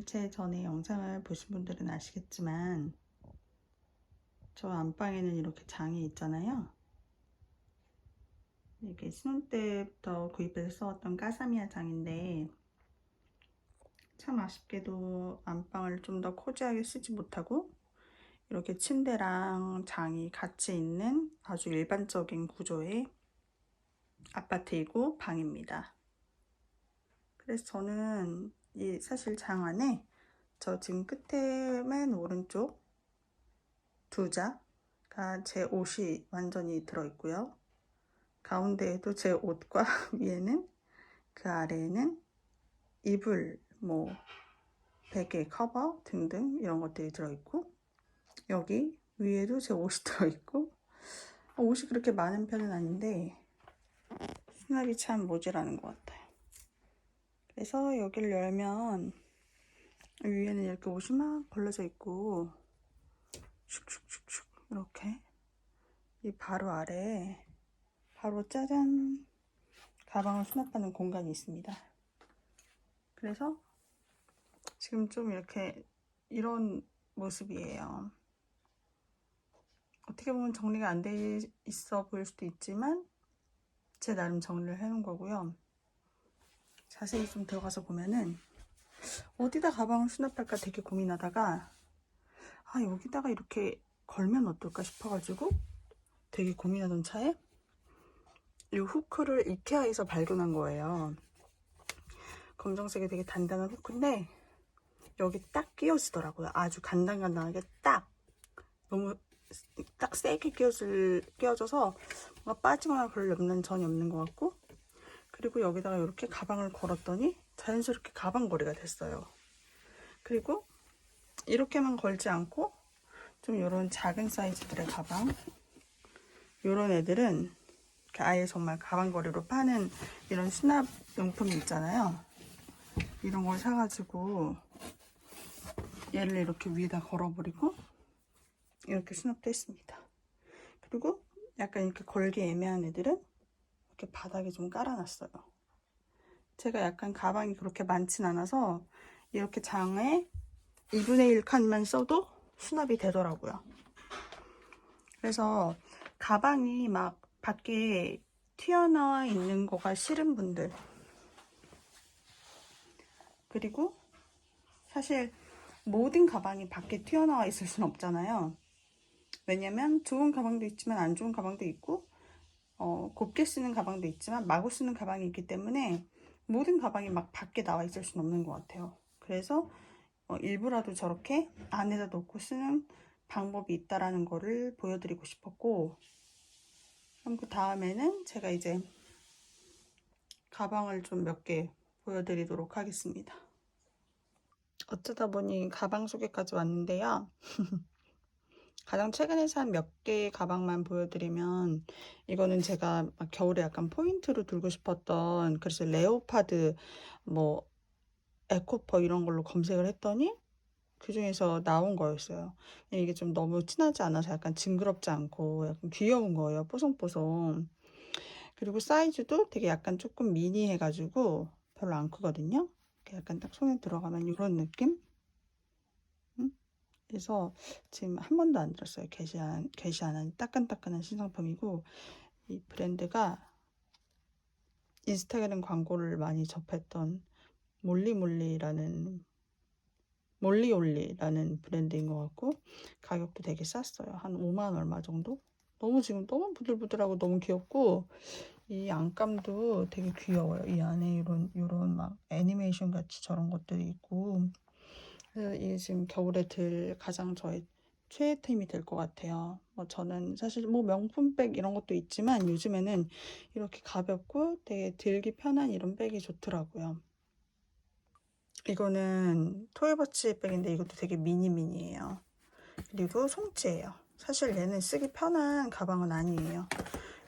제 전에 영상을 보신 분들은 아시겠지만 저 안방에는 이렇게 장이 있잖아요. 이게 신혼 때부터 구입해서 써왔던 까사미아 장인데 참 아쉽게도 안방을 좀 더 코지하게 쓰지 못하고 이렇게 침대랑 장이 같이 있는 아주 일반적인 구조의 아파트이고 방입니다. 그래서 저는 이 사실 장 안에 저 지금 끝에 맨 오른쪽 두 자가 제 옷이 완전히 들어있고요. 가운데에도 제 옷과 위에는 그 아래에는 이불, 베개 커버 등등 이런 것들이 들어있고 여기 위에도 제 옷이 들어있고 옷이 그렇게 많은 편은 아닌데 수납이 참 모자라는 것 같아요. 그래서 여기를 열면 위에는 이렇게 옷이 막 걸러져 있고 슉슉슉슉 이렇게 이 바로 아래에 바로 짜잔 가방을 수납하는 공간이 있습니다. 그래서 지금 좀 이렇게 이런 모습이에요. 어떻게 보면 정리가 안 돼 있어 보일 수도 있지만 제 나름 정리를 해놓은 거고요. 자세히 좀 들어가서 보면은 어디다 가방을 수납할까 되게 고민하다가 여기다가 이렇게 걸면 어떨까 싶어가지고 되게 고민하던 차에 이 후크를 이케아에서 발견한 거예요. 검정색이 되게 단단한 후크인데 여기 딱 끼워지더라고요. 아주 간단하게 딱 너무 딱 세게 끼워져서 뭔가 빠지거나 그럴 염려는 전혀 없는 것 같고 그리고 여기다가 이렇게 가방을 걸었더니 자연스럽게 가방걸이가 됐어요. 그리고 이렇게만 걸지 않고 좀 이런 작은 사이즈들의 가방 이런 애들은 아예 정말 가방걸이로 파는 이런 수납 용품이 있잖아요. 이런 걸 사가지고 얘를 이렇게 위에다 걸어버리고 이렇게 수납도 했습니다. 그리고 약간 이렇게 걸기 애매한 애들은 이렇게 바닥에 좀 깔아놨어요. 제가 약간 가방이 그렇게 많진 않아서 이렇게 장에 2분의 1 칸만 써도 수납이 되더라고요. 그래서 가방이 막 밖에 튀어나와 있는 거가 싫은 분들, 그리고 사실 모든 가방이 밖에 튀어나와 있을 순 없잖아요. 왜냐면 좋은 가방도 있지만 안 좋은 가방도 있고 곱게 쓰는 가방도 있지만 마구 쓰는 가방이 있기 때문에 모든 가방이 막 밖에 나와 있을 순 없는 것 같아요. 그래서 일부라도 저렇게 안에다 넣고 쓰는 방법이 있다라는 거를 보여드리고 싶었고, 그럼 그 다음에는 제가 이제 가방을 좀 몇 개 보여드리도록 하겠습니다. 어쩌다 보니 가방 소개까지 왔는데요. 가장 최근에 산 몇 개의 가방만 보여드리면, 이거는 제가 겨울에 약간 포인트로 들고 싶었던, 그래서 레오파드 에코퍼 이런 걸로 검색을 했더니 그 중에서 나온 거였어요. 이게 좀 너무 진하지 않아서 약간 징그럽지 않고 약간 귀여운 거예요. 뽀송뽀송. 그리고 사이즈도 되게 약간 조금 미니해가지고 별로 안 크거든요. 약간 딱 손에 들어가면 이런 느낌? 그래서 지금 한 번도 안 들었어요. 게시 안 한 따끈따끈한 신상품이고, 이 브랜드가 인스타그램 광고를 많이 접했던 몰리올리라는 브랜드인 것 같고, 가격도 되게 쌌어요. 한 5만 얼마 정도? 지금 너무 부들부들하고 너무 귀엽고, 이 안감도 되게 귀여워요. 이 안에 이런 막 애니메이션 같이 저런 것들이 있고, 그래서 이게 지금 겨울에 가장 저의 최애템이 될 것 같아요. 저는 사실 명품백 이런 것도 있지만 요즘에는 이렇게 가볍고 되게 들기 편한 이런 백이 좋더라고요. 이거는 토이버치 백인데 이것도 되게 미니미니예요. 그리고 송치예요. 사실 얘는 쓰기 편한 가방은 아니에요.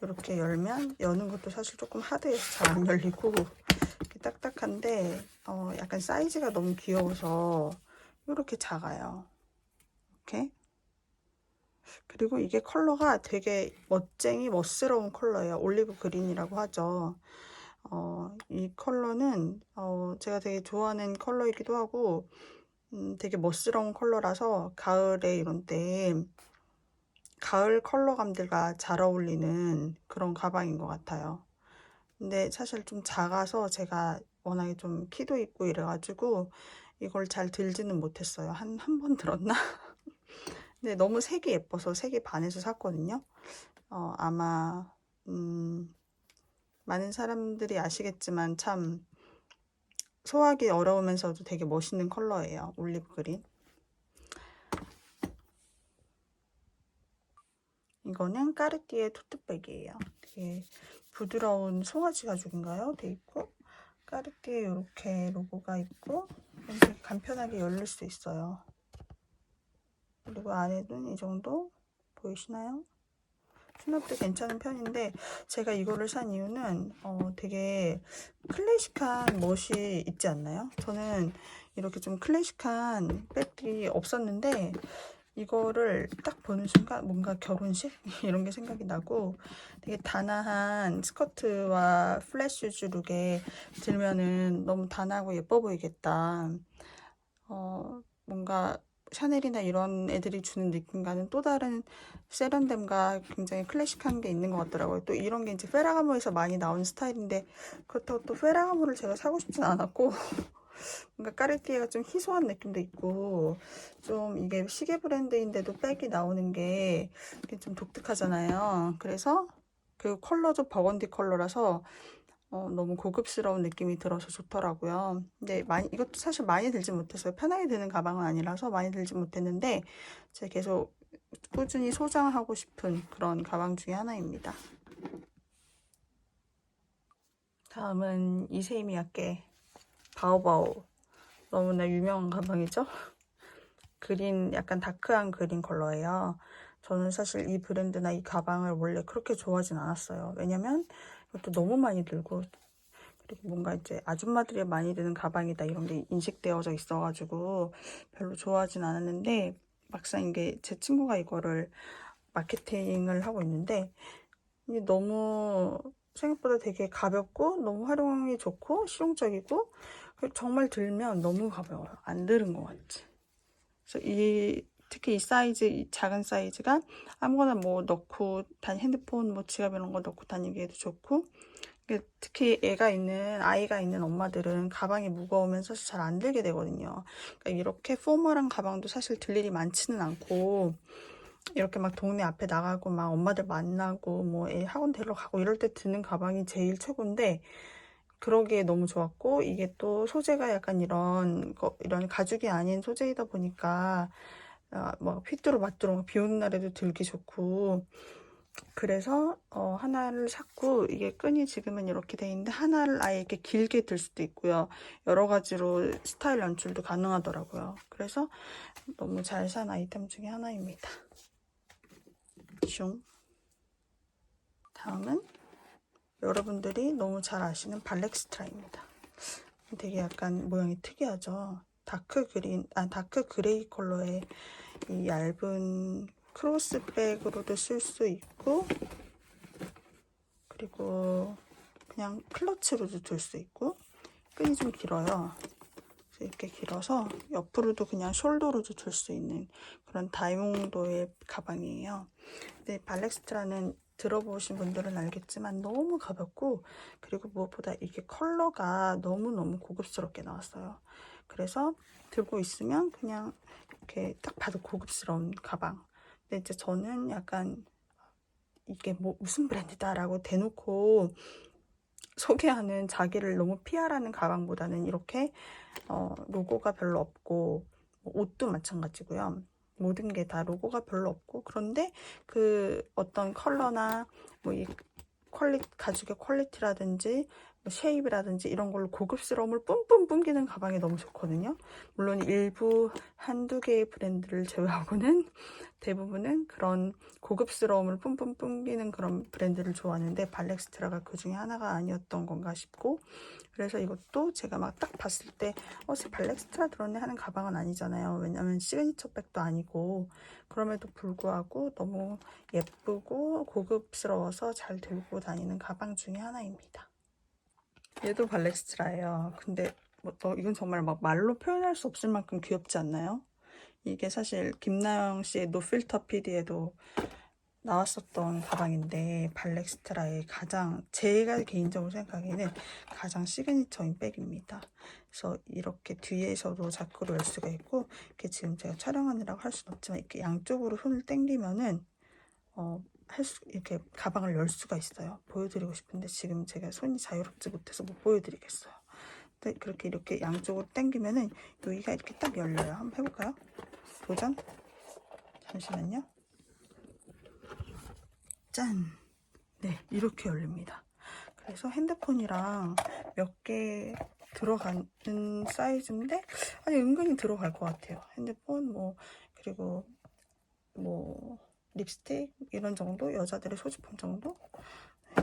이렇게 열면 여는 것도 사실 조금 하드해서 잘 안 열리고 이렇게 딱딱한데 약간 사이즈가 너무 귀여워서 이렇게 작아요. 이렇게. 그리고 이게 컬러가 되게 멋스러운 컬러예요. 올리브 그린이라고 하죠. 이 컬러는 제가 되게 좋아하는 컬러이기도 하고 되게 멋스러운 컬러라서 가을에 이런 때 가을 컬러감들과 잘 어울리는 그런 가방인 것 같아요. 근데 사실 좀 작아서 제가 워낙에 좀 키도 있고 이래가지고 이걸 잘 들지는 못했어요. 한 번 들었나? 근데 너무 색이 예뻐서 색이 반해서 샀거든요. 아마 많은 사람들이 아시겠지만 참 소화하기 어려우면서도 되게 멋있는 컬러예요. 올리브 그린. 이거는 까르띠에 토트백이에요. 되게 부드러운 송아지 가죽인가요? 돼 있고 까르띠에 이렇게 로고가 있고 이렇게 간편하게 열릴 수 있어요. 그리고 안에는 이 정도 보이시나요? 수납도 괜찮은 편인데 제가 이거를 산 이유는 되게 클래식한 멋이 있지 않나요? 저는 이렇게 좀 클래식한 백들이 없었는데 이거를 딱 보는 순간 뭔가 결혼식? 이런 게 생각이 나고 되게 단아한 스커트와 플랫슈즈 룩에 들면은 너무 단아하고 예뻐 보이겠다. 뭔가 샤넬이나 이런 애들이 주는 느낌과는 또 다른 세련됨과 굉장히 클래식한 게 있는 것 같더라고요. 또 이런 게 이제 페라가모에서 많이 나오는 스타일인데 그렇다고 또 페라가모를 제가 사고 싶진 않았고 뭔가 까르띠에가 좀 희소한 느낌도 있고 좀 이게 시계 브랜드인데도 백이 나오는 게 좀 독특하잖아요. 그래서 그 컬러도 버건디 컬러라서 너무 고급스러운 느낌이 들어서 좋더라고요. 근데 이것도 사실 많이 들지 못했어요. 편하게 드는 가방은 아니라서 많이 들지 못했는데 제가 계속 꾸준히 소장하고 싶은 그런 가방 중에 하나입니다. 다음은 이세이미야께 바오바오. 너무나 유명한 가방이죠. 그린, 약간 다크한 그린 컬러예요. 저는 사실 이 브랜드나 이 가방을 원래 그렇게 좋아하진 않았어요. 왜냐면 이것도 너무 많이 들고 그리고 뭔가 이제 아줌마들이 많이 드는 가방이다 이런 게 인식되어져 있어가지고 별로 좋아하진 않았는데 막상 이게 제 친구가 이거를 마케팅을 하고 있는데 이게 너무 생각보다 되게 가볍고 너무 활용이 좋고 실용적이고 정말 들면 너무 가벼워요. 안 들은 것 같지. 그래서 특히 이 사이즈, 이 작은 사이즈가 아무거나 뭐 넣고 핸드폰, 뭐 지갑 이런 거 넣고 다니기에도 좋고 특히 아이가 있는 엄마들은 가방이 무거우면 사실 잘 안 들게 되거든요. 그러니까 이렇게 포멀한 가방도 사실 들 일이 많지는 않고 이렇게 막 동네 앞에 나가고 막 엄마들 만나고 뭐 애 학원 데리러 가고 이럴 때 드는 가방이 제일 최고인데 그러기에 너무 좋았고 이게 또 소재가 약간 이런 가죽이 아닌 소재이다 보니까 뭐 휘뚜루마뚜루 비 오는 날에도 들기 좋고 그래서 하나를 샀고 이게 끈이 지금은 이렇게 돼 있는데 하나를 아예 이렇게 길게 들 수도 있고요. 여러 가지로 스타일 연출도 가능하더라고요. 그래서 너무 잘 산 아이템 중에 하나입니다. 슝. 다음은 여러분들이 너무 잘 아시는 발렉스트라입니다. 되게 약간 모양이 특이하죠. 다크 그레이 컬러의 이 얇은 크로스백으로도 쓸 수 있고 그리고 그냥 클러치로도 들 수 있고 끈이 좀 길어요. 그래서 이렇게 길어서 옆으로도 그냥 숄더로도 들 수 있는 그런 다이몽도의 가방이에요. 근데 발렉스트라는 들어보신 분들은 알겠지만 너무 가볍고 그리고 무엇보다 이게 컬러가 너무너무 고급스럽게 나왔어요. 그래서 들고 있으면 그냥 이렇게 딱 봐도 고급스러운 가방. 근데 이제 저는 약간 이게 뭐 무슨 브랜드다 라고 대놓고 소개하는 자기를 너무 피하라는 가방보다는 이렇게 로고가 별로 없고 옷도 마찬가지고요. 모든 게 다 로고가 별로 없고 그런데 그 어떤 컬러나 뭐 이 가죽의 퀄리티라든지 쉐입이라든지 이런 걸로 고급스러움을 뿜뿜 뿜기는 가방이 너무 좋거든요. 물론 일부 한두 개의 브랜드를 제외하고는 대부분은 그런 고급스러움을 뿜뿜 뿜기는 그런 브랜드를 좋아하는데 발렉스트라가 그 중에 하나가 아니었던 건가 싶고, 그래서 이것도 제가 막 딱 봤을 때 발렉스트라 들었네 하는 가방은 아니잖아요. 왜냐면 시그니처 백도 아니고. 그럼에도 불구하고 너무 예쁘고 고급스러워서 잘 들고 다니는 가방 중에 하나입니다. 얘도 발렉스트라예요. 근데 이건 정말 막 말로 표현할 수 없을 만큼 귀엽지 않나요? 이게 사실 김나영 씨의 노필터 PD에도 나왔었던 가방인데 발렉스트라의 가장, 제가 개인적으로 생각하기에는 가장 시그니처인 백입니다. 그래서 이렇게 뒤에서도 자크로 열 수가 있고, 이렇게 지금 제가 촬영하느라고 할 수는 없지만 이렇게 양쪽으로 손을 당기면은 이렇게 가방을 열 수가 있어요. 보여드리고 싶은데 지금 제가 손이 자유롭지 못해서 못 보여드리겠어요. 근데 그렇게 이렇게 양쪽으로 당기면은 여기가 이렇게 딱 열려요. 한번 해볼까요? 도전. 잠시만요. 짠! 네, 이렇게 열립니다. 그래서 핸드폰이랑 몇 개 들어가는 사이즈인데, 아니, 은근히 들어갈 것 같아요. 핸드폰, 그리고 립스틱, 이런 정도? 여자들의 소지품 정도?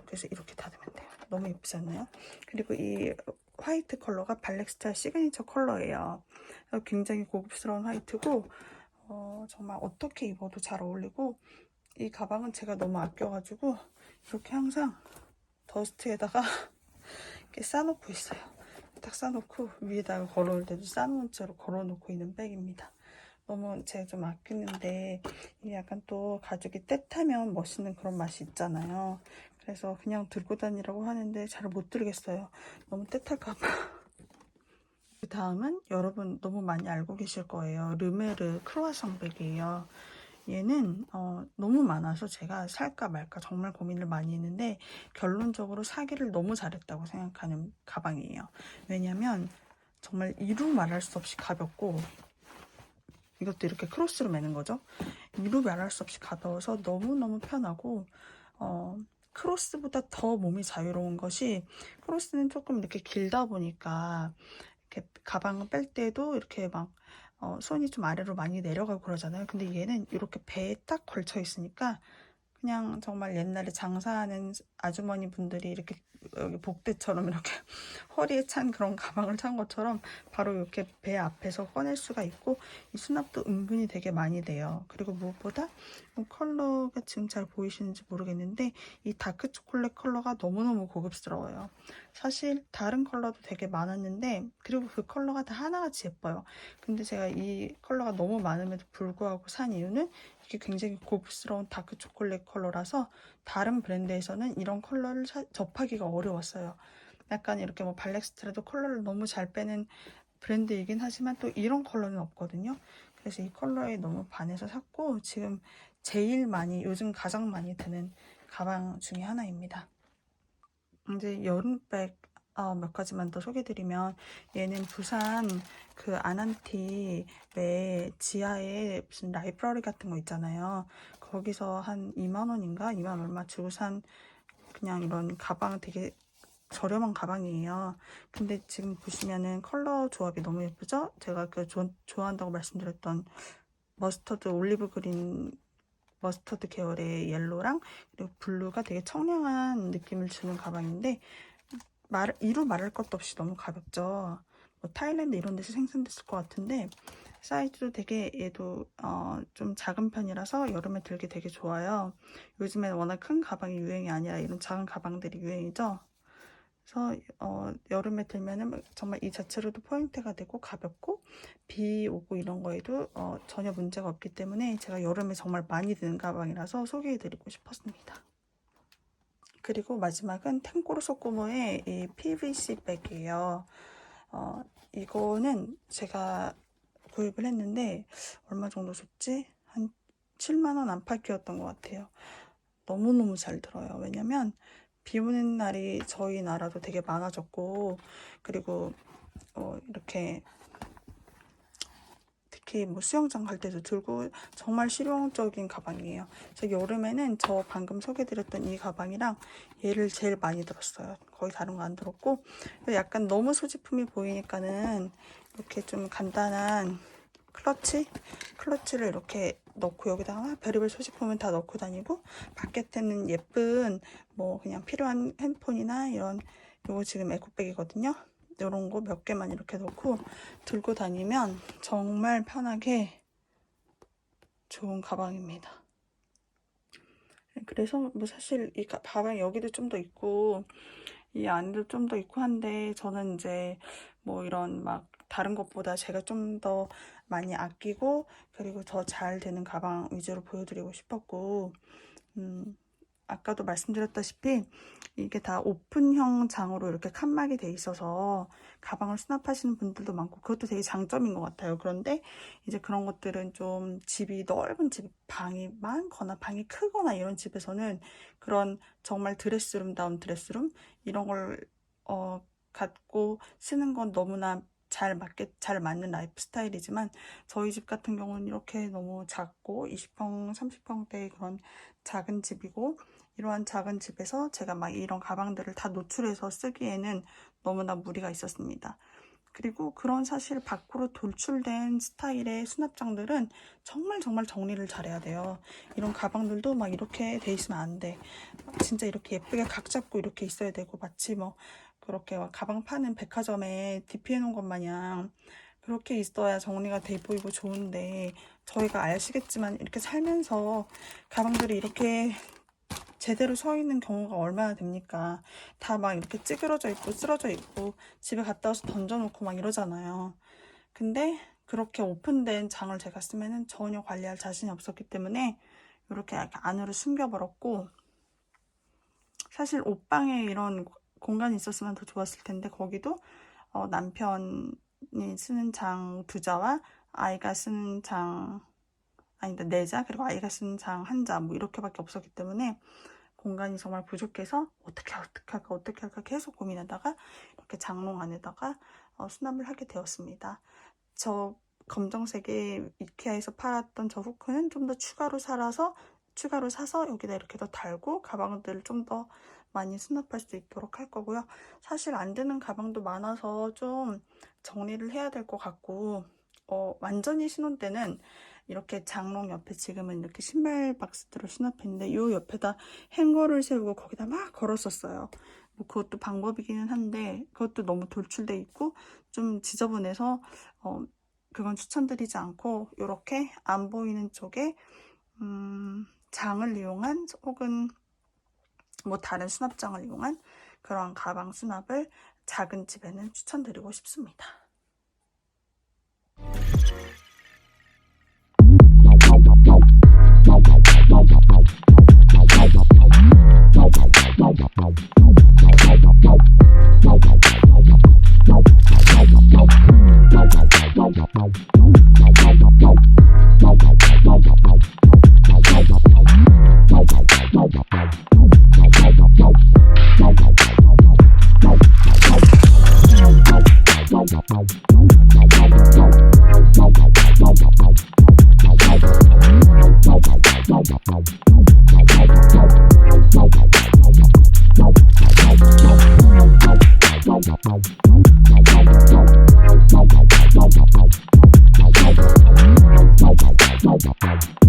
그래서 이렇게 닫으면 돼요. 너무 예쁘지 않나요? 그리고 이 화이트 컬러가 발렉스트라 시그니처 컬러예요. 굉장히 고급스러운 화이트고, 정말 어떻게 입어도 잘 어울리고, 이 가방은 제가 너무 아껴가지고 이렇게 항상 더스트에다가 이렇게 싸놓고 있어요. 딱 싸놓고 위에다가 걸어올 때도 싸놓은 채로 걸어놓고 있는 백입니다. 너무 제가 좀 아끼는데 이게 약간 또 가죽이 떼타면 멋있는 그런 맛이 있잖아요. 그래서 그냥 들고 다니라고 하는데 잘 못 들겠어요. 너무 떼탈까봐. 그 다음은 여러분 너무 많이 알고 계실 거예요. 르메르 크루아상 백이에요. 얘는 너무 많아서 제가 살까 말까 정말 고민을 많이 했는데 결론적으로 사기를 너무 잘했다고 생각하는 가방이에요. 왜냐면 정말 이루 말할 수 없이 가볍고, 이것도 이렇게 크로스로 매는 거죠. 이루 말할 수 없이 가벼워서 너무너무 편하고, 크로스보다 더 몸이 자유로운 것이, 크로스는 조금 이렇게 길다 보니까 이렇게 가방을 뺄 때도 이렇게 막 손이 좀 아래로 많이 내려가고 그러잖아요. 근데 얘는 이렇게 배에 딱 걸쳐 있으니까 그냥 정말 옛날에 장사하는 아주머니 분들이 이렇게 여기 복대처럼 이렇게 허리에 찬 그런 가방을 찬 것처럼 바로 이렇게 배 앞에서 꺼낼 수가 있고, 이 수납도 은근히 되게 많이 돼요. 그리고 무엇보다 컬러가 지금 잘 보이시는지 모르겠는데 이 다크 초콜릿 컬러가 너무너무 고급스러워요. 사실 다른 컬러도 되게 많았는데, 그리고 그 컬러가 다 하나같이 예뻐요. 근데 제가 이 컬러가 너무 많음에도 불구하고 산 이유는 이게 굉장히 고급스러운 다크 초콜릿 컬러라서 다른 브랜드에서는 이런 컬러를 접하기가 어려웠어요. 약간 이렇게 발렉스트라도 컬러를 너무 잘 빼는 브랜드이긴 하지만 또 이런 컬러는 없거든요. 그래서 이 컬러에 너무 반해서 샀고, 지금 제일 많이, 요즘 가장 많이 드는 가방 중에 하나입니다. 이제 여름백 몇 가지만 더 소개드리면, 얘는 부산 그 아난티 왜 지하에 무슨 라이브러리 같은 거 있잖아요. 거기서 한 2만원인가 2만 얼마 주고 산 그냥 이런 가방, 되게 저렴한 가방이에요. 근데 지금 보시면은 컬러 조합이 너무 예쁘죠? 제가 그 좋아한다고 말씀드렸던 머스터드 올리브 그린 머스터드 계열의 옐로랑 그리고 블루가 되게 청량한 느낌을 주는 가방인데, 이루 말할 것도 없이 너무 가볍죠. 타일랜드 이런 데서 생산됐을 것 같은데 사이즈도 되게, 얘도 좀 작은 편이라서 여름에 들기 되게 좋아요. 요즘엔 워낙 큰 가방이 유행이 아니라 이런 작은 가방들이 유행이죠. 그래서 여름에 들면은 정말 이 자체로도 포인트가 되고 가볍고 비 오고 이런 거에도 전혀 문제가 없기 때문에 제가 여름에 정말 많이 드는 가방이라서 소개해드리고 싶었습니다. 그리고 마지막은 탱고르 소코모의 이 PVC 백이에요. 이거는 제가 구입을 했는데 얼마 정도 줬지? 한 7만원 안팎이었던 것 같아요. 너무너무 잘 들어요. 왜냐면 비 오는 날이 저희 나라도 되게 많아졌고, 그리고 이렇게 특히 뭐 수영장 갈 때도 들고 정말 실용적인 가방이에요. 그래서 여름에는 저 방금 소개드렸던 이 가방이랑 얘를 제일 많이 들었어요. 거의 다른 거 안 들었고, 약간 너무 소지품이 보이니까는 이렇게 좀 간단한 클러치를 이렇게 넣고 여기다가 별의별 소지품은 다 넣고 다니고, 바깥에는 예쁜 뭐 그냥 필요한 핸드폰이나 이런, 요거 지금 에코백이거든요. 이런 거 몇 개만 이렇게 넣고 들고 다니면 정말 편하게 좋은 가방입니다. 그래서 뭐 사실 이 가방 여기도 좀 더 있고 이 안에도 좀 더 있고 한데, 저는 이제 뭐 이런 막 다른 것보다 제가 좀 더 많이 아끼고 그리고 더 잘 되는 가방 위주로 보여드리고 싶었고, 아까도 말씀드렸다시피 이게 다 오픈형 장으로 이렇게 칸막이 돼 있어서 가방을 수납하시는 분들도 많고 그것도 되게 장점인 것 같아요. 그런데 이제 그런 것들은 좀 집이 넓은 집, 방이 많거나 방이 크거나 이런 집에서는 그런 정말 드레스룸다운 드레스룸 이런 걸 갖고 쓰는 건 너무나 잘 맞는 라이프 스타일이지만, 저희 집 같은 경우는 이렇게 너무 작고 20평, 30평대의 그런 작은 집이고, 이러한 작은 집에서 제가 막 이런 가방들을 다 노출해서 쓰기에는 너무나 무리가 있었습니다. 그리고 그런 사실 밖으로 돌출된 스타일의 수납장들은 정말 정리를 잘해야 돼요. 이런 가방들도 막 이렇게 돼 있으면 안 돼. 진짜 이렇게 예쁘게 각 잡고 이렇게 있어야 되고, 마치 뭐 그렇게 가방 파는 백화점에 DP 해놓은 것 마냥 그렇게 있어야 정리가 돼 보이고 좋은데, 저희가 아시겠지만 이렇게 살면서 가방들이 이렇게 제대로 서 있는 경우가 얼마나 됩니까? 다 막 이렇게 찌그러져 있고 쓰러져 있고 집에 갔다 와서 던져놓고 막 이러잖아요. 근데 그렇게 오픈된 장을 제가 쓰면은 전혀 관리할 자신이 없었기 때문에 이렇게 안으로 숨겨버렸고, 사실 옷방에 이런 공간이 있었으면 더 좋았을 텐데, 거기도 남편이 쓰는 장 2자와 아이가 쓰는 장, 아니다 4자, 그리고 아이가 쓰는 장 1자 뭐 이렇게밖에 없었기 때문에 공간이 정말 부족해서 어떻게 할까 계속 고민하다가 이렇게 장롱 안에다가 수납을 하게 되었습니다. 저 검정색의 이케아에서 팔았던 저 후크는 좀 더 추가로 사서 여기다 이렇게 더 달고 가방들을 좀 더 많이 수납할 수 있도록 할 거고요. 사실 안 드는 가방도 많아서 좀 정리를 해야 될 것 같고, 완전히 신혼 때는 이렇게 장롱 옆에 지금은 이렇게 신발 박스들을 수납했는데, 이 옆에다 행거를 세우고 거기다 막 걸었었어요. 뭐 그것도 방법이기는 한데 그것도 너무 돌출돼 있고 좀 지저분해서 그건 추천드리지 않고, 이렇게 안 보이는 쪽에 장을 이용한, 혹은 뭐 다른 수납장을 이용한 그런 가방 수납을 작은 집에는 추천드리고 싶습니다. Bye.